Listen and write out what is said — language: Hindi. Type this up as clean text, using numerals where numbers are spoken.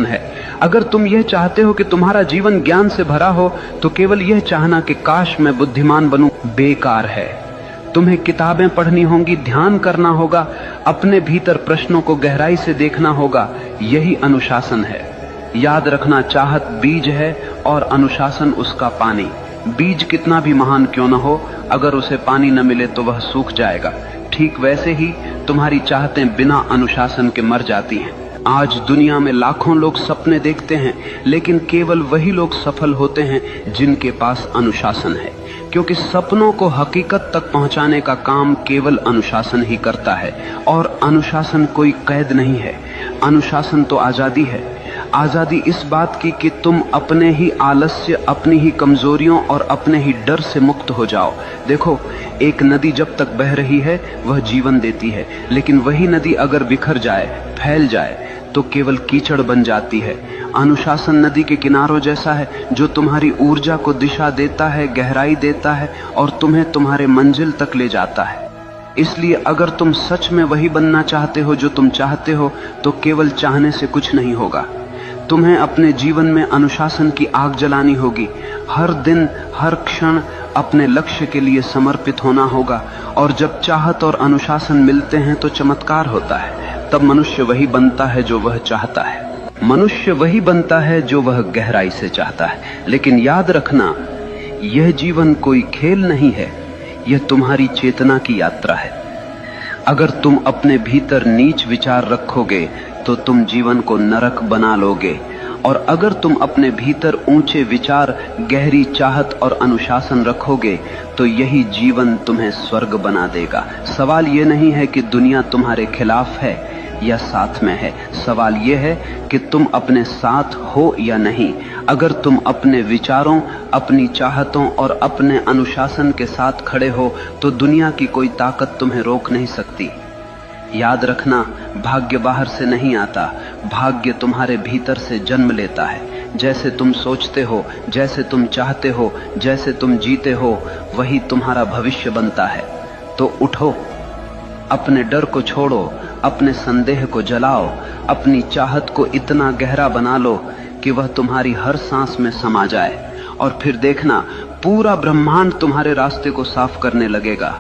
है। अगर तुम यह चाहते हो कि तुम्हारा जीवन ज्ञान से भरा हो तो केवल यह चाहना कि काश मैं बुद्धिमान बनूं बेकार है। तुम्हें किताबें पढ़नी होंगी, ध्यान करना होगा, अपने भीतर प्रश्नों को गहराई से देखना होगा। यही अनुशासन है। याद रखना, चाहत बीज है और अनुशासन उसका पानी। बीज कितना भी महान क्यों न हो, अगर उसे पानी न मिले तो वह सूख जाएगा। ठीक वैसे ही तुम्हारी चाहतें बिना अनुशासन के मर जाती हैं। आज दुनिया में लाखों लोग सपने देखते हैं, लेकिन केवल वही लोग सफल होते हैं जिनके पास अनुशासन है, क्योंकि सपनों को हकीकत तक पहुंचाने का काम केवल अनुशासन ही करता है। और अनुशासन कोई कैद नहीं है, अनुशासन तो आजादी है। आजादी इस बात की कि तुम अपने ही आलस्य, अपनी ही कमजोरियों और अपने ही डर से मुक्त हो जाओ। देखो, एक नदी जब तक बह रही है वह जीवन देती है, लेकिन वही नदी अगर बिखर जाए, फैल जाए तो केवल कीचड़ बन जाती है। अनुशासन नदी के किनारों जैसा है, जो तुम्हारी ऊर्जा को दिशा देता है, गहराई देता है और तुम्हें तुम्हारे मंजिल तक ले जाता है। इसलिए अगर तुम सच में वही बनना चाहते हो जो तुम चाहते हो, तो केवल चाहने से कुछ नहीं होगा। तुम्हें अपने जीवन में अनुशासन की आग जलानी होगी। हर दिन, हर क्षण अपने लक्ष्य के लिए समर्पित होना होगा। और जब चाहत और अनुशासन मिलते हैं तो चमत्कार होता है। तब मनुष्य वही बनता है जो वह चाहता है। मनुष्य वही बनता है जो वह गहराई से चाहता है। लेकिन याद रखना, यह जीवन कोई खेल नहीं है, यह तुम्हारी चेतना की यात्रा है। अगर तुम अपने भीतर नीच विचार रखोगे तो तुम जीवन को नरक बना लोगे, और अगर तुम अपने भीतर ऊंचे विचार, गहरी चाहत और अनुशासन रखोगे तो यही जीवन तुम्हें स्वर्ग बना देगा। सवाल ये नहीं है कि दुनिया तुम्हारे खिलाफ है या साथ में है, सवाल ये है कि तुम अपने साथ हो या नहीं। अगर तुम अपने विचारों, अपनी चाहतों और अपने अनुशासन के साथ खड़े हो तो दुनिया की कोई ताकत तुम्हें रोक नहीं सकती। याद रखना, भाग्य बाहर से नहीं आता, भाग्य तुम्हारे भीतर से जन्म लेता है। जैसे तुम सोचते हो, जैसे तुम चाहते हो, जैसे तुम जीते हो, वही तुम्हारा भविष्य बनता है। तो उठो, अपने डर को छोड़ो, अपने संदेह को जलाओ, अपनी चाहत को इतना गहरा बना लो कि वह तुम्हारी हर सांस में समा जाए, और फिर देखना पूरा ब्रह्मांड तुम्हारे रास्ते को साफ करने लगेगा।